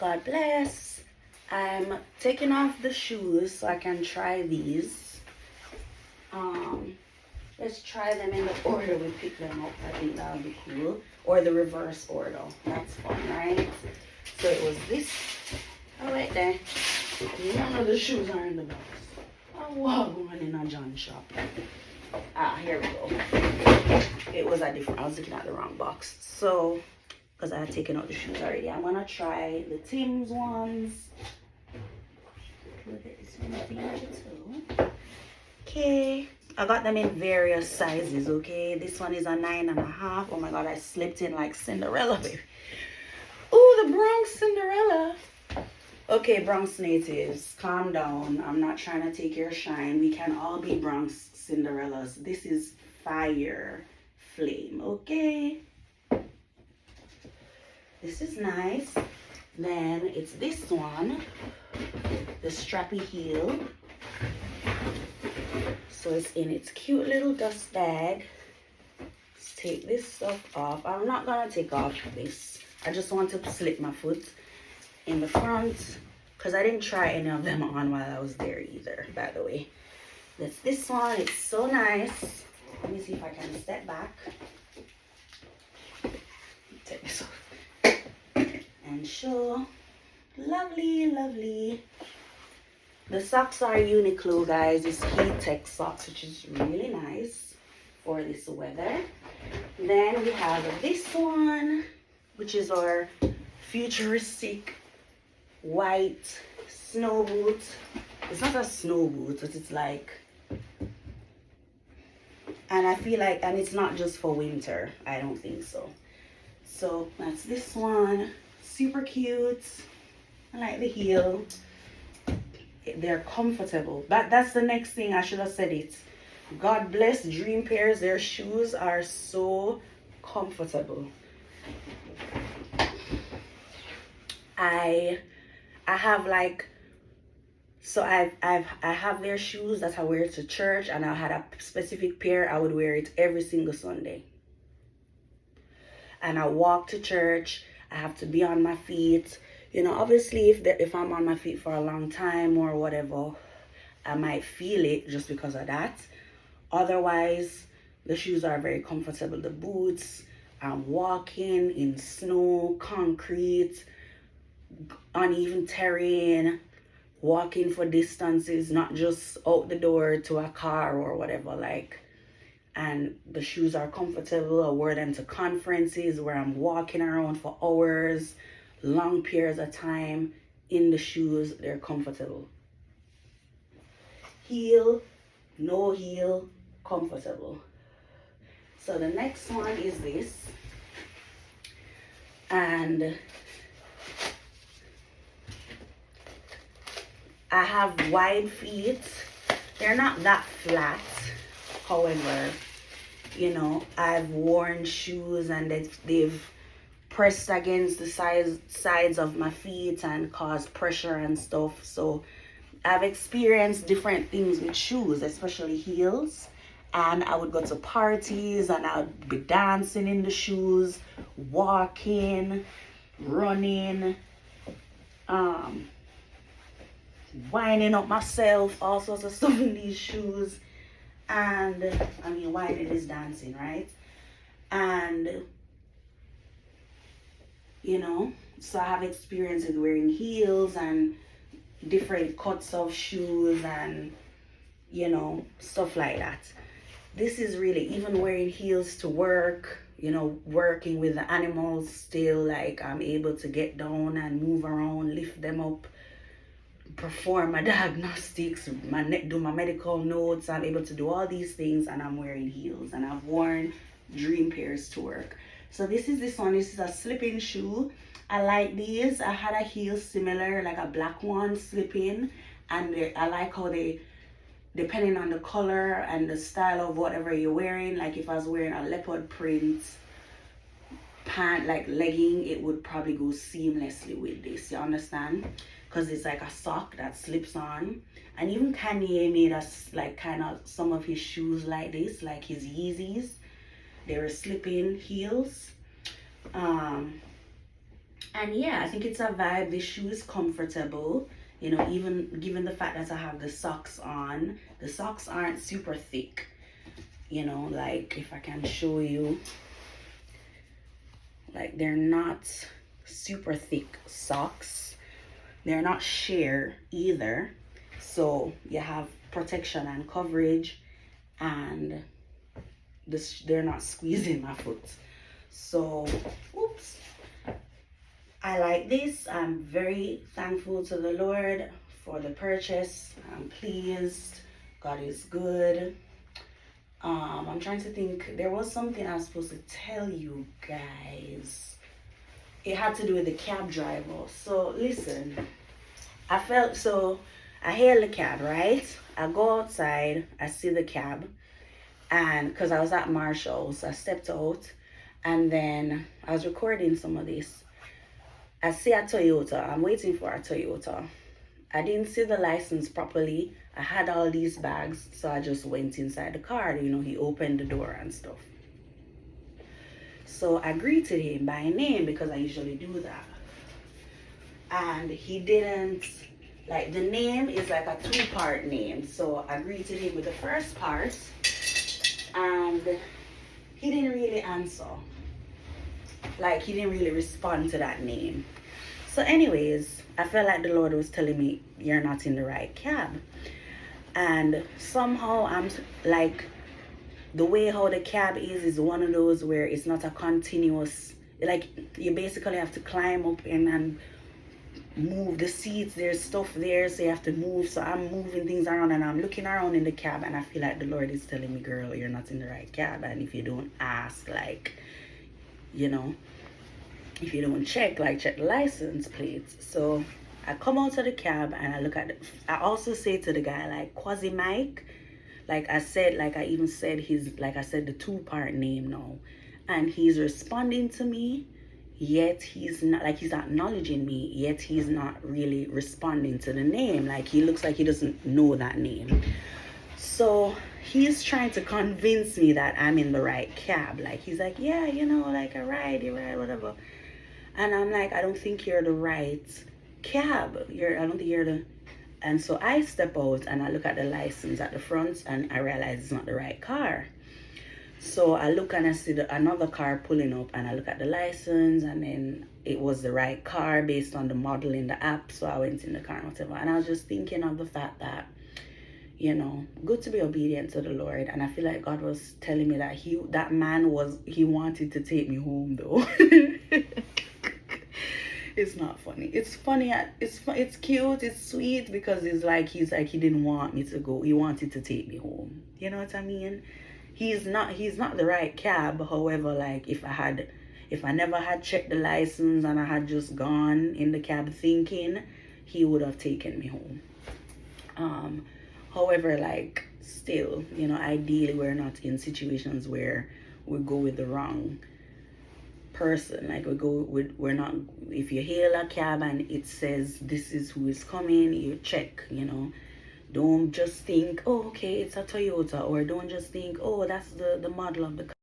God bless. I'm taking off the shoes so I can try these. Let's try them in the order we pick them up. I think that would be cool. Or the reverse order. That's fun, right? So it was this. Oh, wait there. None of the shoes are in the box. Oh, wow, going in a John shop. Here we go. It was a different, I was looking at the wrong box. So, because I had taken out the shoes already, I'm gonna try the Tim's ones. Look at this one, okay. I got them in various sizes, okay? This one is a 9.5. Oh my God, I slipped in like Cinderella, baby. Oh, the Bronx Cinderella. Okay, Bronx natives, calm down. I'm not trying to take your shine. We can all be Bronx Cinderellas. This is fire flame, okay? This is nice. Then it's this one, the strappy heel. So it's in its cute little dust bag. Let's take this stuff off. I'm not gonna take off this. I just want to slip my foot in the front because I didn't try any of them on while I was there either, by the way. That's this one. It's so nice. Let me see if I can step back. Take this off and show. Lovely, lovely. The socks are Uniqlo, guys. It's Heat Tech socks, which is really nice for this weather. Then we have this one, which is our futuristic white snow boot. It's not a snow boot, but it's like, and I feel like, and it's not just for winter. I don't think so. So that's this one. Super cute. I like the heel. They're comfortable. That's the next thing. I should have said it. God bless Dream Pairs. Their shoes are so comfortable. I have like, so I have their shoes that I wear to church, and I had a specific pair. I would wear it every single Sunday. And I walk to church. I have to be on my feet. You know, obviously, if I'm on my feet for a long time or whatever, I might feel it just because of that. Otherwise, the shoes are very comfortable. The boots, I'm walking in snow, concrete, uneven terrain, walking for distances, not just out the door to a car or whatever, like. And the shoes are comfortable. I wear them to conferences where I'm walking around for hours, long periods of time in the shoes. They're comfortable. Heel, no heel, comfortable. So the next one is this. And I have wide feet. They're not that flat. However, you know, I've worn shoes and they've pressed against the sides of my feet and caused pressure and stuff. So I've experienced different things with shoes, especially heels. And I would go to parties and I would be dancing in the shoes, walking, running, winding up myself, all sorts of stuff in these shoes. And I mean, winding is dancing, right? And you know, so I have experience with wearing heels and different cuts of shoes and, you know, stuff like that. This is really, even wearing heels to work, you know, working with the animals still, like I'm able to get down and move around, lift them up, perform my diagnostics, do my medical notes. I'm able to do all these things and I'm wearing heels, and I've worn Dream Pairs to work. So this one. This is a slip-in shoe. I like these. I had a heel similar, like a black one, slip-in, and I like how they, depending on the color and the style of whatever you're wearing, like if I was wearing a leopard print pant, like legging, it would probably go seamlessly with this, you understand? Because it's like a sock that slips on. And even Kanye made us like kind of some of his shoes like this, like his Yeezys. They were slip-in heels. And yeah, I think it's a vibe. The shoe is comfortable, you know, even given the fact that I have the socks on. The socks aren't super thick, you know, like if I can show you, like they're not super thick socks. They're not sheer either. So you have protection and coverage, and this, they're not squeezing my foot. So, oops. I like this. I'm very thankful to the Lord for the purchase. I'm pleased. God is good. I'm trying to think. There was something I was supposed to tell you guys. It had to do with the cab driver. So listen, I hail the cab, right? I go outside, I see the cab, and because I was at Marshall's, I stepped out, and then I was recording some of this. I see a Toyota. I'm waiting for a Toyota. I didn't see the license properly. I had all these bags, so I just went inside the car. You know, he opened the door and stuff. So I greeted him by name because I usually do that. And he didn't, like, the name is like a two-part name. So I greeted him with the first part, and he didn't really answer. Like, he didn't really respond to that name. So anyways, I felt like the Lord was telling me, you're not in the right cab. And somehow I'm like, the way how the cab is one of those where it's not a continuous, like you basically have to climb up and move the seats. There's stuff there, so you have to move. So I'm moving things around and I'm looking around in the cab, and I feel like the Lord is telling me, girl, you're not in the right cab. And if you don't ask, like, you know, if you don't check the license plates. So I come out of the cab and I look at I also say to the guy, like, Quasi Mike, like I said, like I even said his, like I said the two-part name now, and he's responding to me, yet he's not, like, he's acknowledging me, yet he's not really responding to the name. Like, he looks like he doesn't know that name. So he's trying to convince me that I'm in the right cab. Like, he's like, yeah, you know, like, you're right, whatever. And I'm like, I don't think you're the right cab. I don't think you're the... And so I step out and I look at the license at the front, and I realize it's not the right car. So I look and I see another car pulling up, and I look at the license, and then it was the right car based on the model in the app. So I went in the car and whatever. And I was just thinking of the fact that, you know, good to be obedient to the Lord. And I feel like God was telling me that he wanted to take me home though. It's not funny. It's funny. It's cute. It's sweet, because he's like he didn't want me to go. He wanted to take me home. You know what I mean? He's not the right cab. However, like, if I never had checked the license and I had just gone in the cab thinking, he would have taken me home. However, like, still, you know, ideally we're not in situations where we go with the wrong person. Like, we're not, if you hail a cab and it says this is who is coming, you check, you know. Don't just think, oh, okay, it's a Toyota, or don't just think, oh, that's the model of the car.